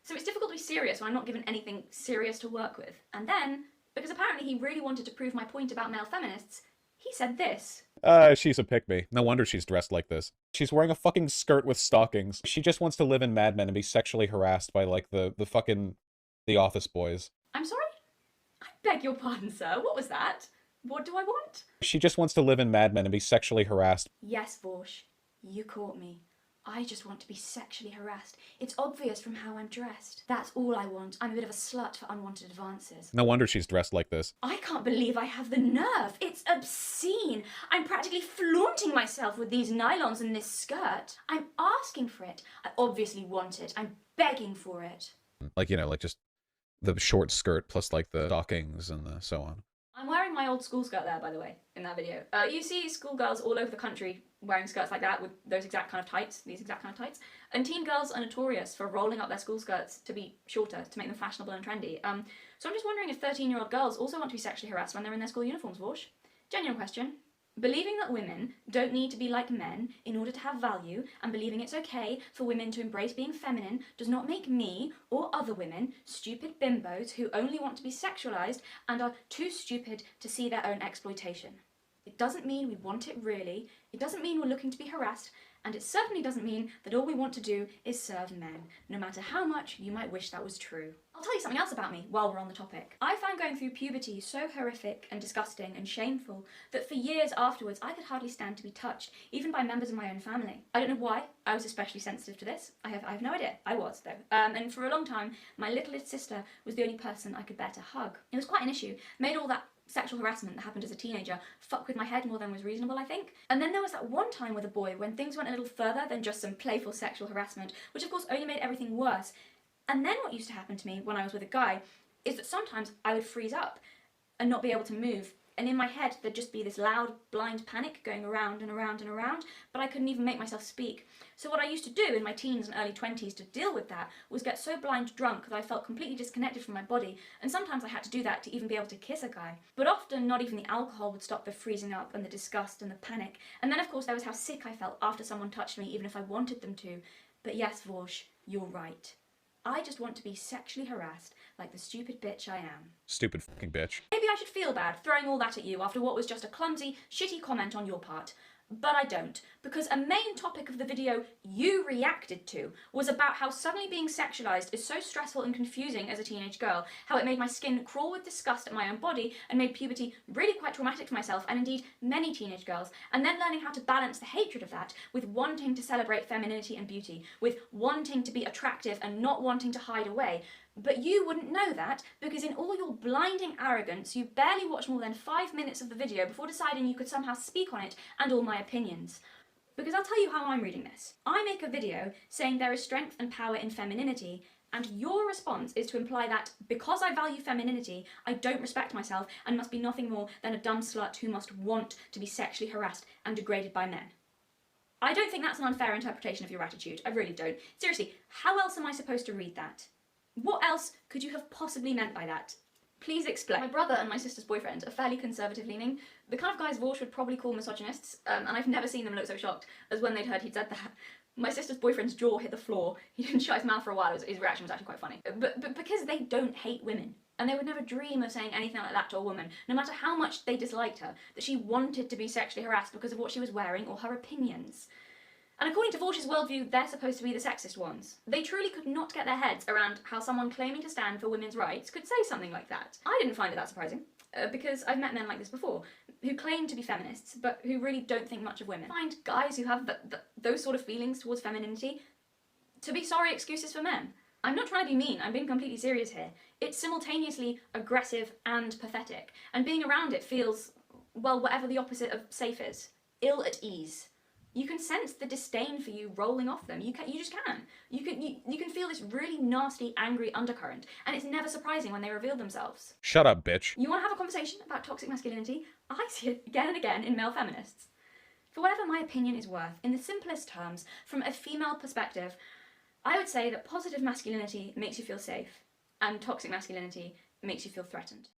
So it's difficult to be serious when I'm not given anything serious to work with. And then, because apparently he really wanted to prove my point about male feminists, he said this. She's a pick-me. No wonder she's dressed like this. She's wearing a fucking skirt with stockings. She just wants to live in Mad Men and be sexually harassed by, like, the fucking... the office boys. I'm sorry? I beg your pardon, sir. What was that? What do I want? She just wants to live in Mad Men and be sexually harassed. Yes, Vaush. You caught me. I just want to be sexually harassed. It's obvious from how I'm dressed. That's all I want. I'm a bit of a slut for unwanted advances. No wonder she's dressed like this. I can't believe I have the nerve. It's obscene. I'm practically flaunting myself with these nylons and this skirt. I'm asking for it. I obviously want it. I'm begging for it. Like, you know, like just the short skirt plus like the stockings and the so on. I'm wearing my old school skirt there, by the way, in that video. You see schoolgirls all over the country wearing skirts like that with those exact kind of tights, these exact kind of tights. And teen girls are notorious for rolling up their school skirts to be shorter, to make them fashionable and trendy. So I'm just wondering if 13-year-old girls also want to be sexually harassed when they're in their school uniforms, Vaush? Genuine question. Believing that women don't need to be like men in order to have value, and believing it's okay for women to embrace being feminine, does not make me or other women stupid bimbos who only want to be sexualized and are too stupid to see their own exploitation. It doesn't mean we want it really, it doesn't mean we're looking to be harassed, and it certainly doesn't mean that all we want to do is serve men, no matter how much you might wish that was true. I'll tell you something else about me while we're on the topic. I found going through puberty so horrific and disgusting and shameful that for years afterwards I could hardly stand to be touched, even by members of my own family. I don't know why I was especially sensitive to this. I have no idea. I was, though. And for a long time, my littlest sister was the only person I could bear to hug. It was quite an issue. Made all that sexual harassment that happened as a teenager fuck with my head more than was reasonable, I think. And then there was that one time with a boy when things went a little further than just some playful sexual harassment, which of course only made everything worse. And then what used to happen to me when I was with a guy is that sometimes I would freeze up and not be able to move. And in my head, there'd just be this loud, blind panic going around and around and around, but I couldn't even make myself speak. So what I used to do in my teens and early 20s to deal with that was get so blind drunk that I felt completely disconnected from my body, and sometimes I had to do that to even be able to kiss a guy. But often, not even the alcohol would stop the freezing up and the disgust and the panic. And then, of course, there was how sick I felt after someone touched me, even if I wanted them to. But yes, Vaush, you're right. I just want to be sexually harassed like the stupid bitch I am. Stupid fucking bitch. Maybe I should feel bad throwing all that at you after what was just a clumsy, shitty comment on your part. But I don't, because a main topic of the video you reacted to was about how suddenly being sexualized is so stressful and confusing as a teenage girl, how it made my skin crawl with disgust at my own body and made puberty really quite traumatic for myself and indeed many teenage girls, and then learning how to balance the hatred of that with wanting to celebrate femininity and beauty, with wanting to be attractive and not wanting to hide away. But you wouldn't know that because in all your blinding arrogance, you barely watched more than 5 minutes of the video before deciding you could somehow speak on it and all my opinions. Because I'll tell you how I'm reading this. I make a video saying there is strength and power in femininity, and your response is to imply that because I value femininity, I don't respect myself and must be nothing more than a dumb slut who must want to be sexually harassed and degraded by men. I don't think that's an unfair interpretation of your attitude. I really don't. Seriously, how else am I supposed to read that? What else could you have possibly meant by that? Please explain. My brother and my sister's boyfriend are fairly conservative leaning, the kind of guys Vaush would probably call misogynists, and I've never seen them look so shocked as when they'd heard he'd said that. My sister's boyfriend's jaw hit the floor. He didn't shut his mouth for a while. His reaction was actually quite funny. But because they don't hate women, and they would never dream of saying anything like that to a woman, no matter how much they disliked her, that she wanted to be sexually harassed because of what she was wearing or her opinions. And according to Vaush's worldview, they're supposed to be the sexist ones. They truly could not get their heads around how someone claiming to stand for women's rights could say something like that. I didn't find it that surprising, because I've met men like this before, who claim to be feminists, but who really don't think much of women. I find guys who have those sort of feelings towards femininity to be sorry excuses for men. I'm not trying to be mean, I'm being completely serious here. It's simultaneously aggressive and pathetic, and being around it feels, well, whatever the opposite of safe is. Ill at ease. You can sense the disdain for you rolling off them. You just can. You can feel this really nasty, angry undercurrent, and it's never surprising when they reveal themselves. Shut up, bitch. You want to have a conversation about toxic masculinity? I see it again and again in male feminists. For whatever my opinion is worth, in the simplest terms, from a female perspective, I would say that positive masculinity makes you feel safe, and toxic masculinity makes you feel threatened.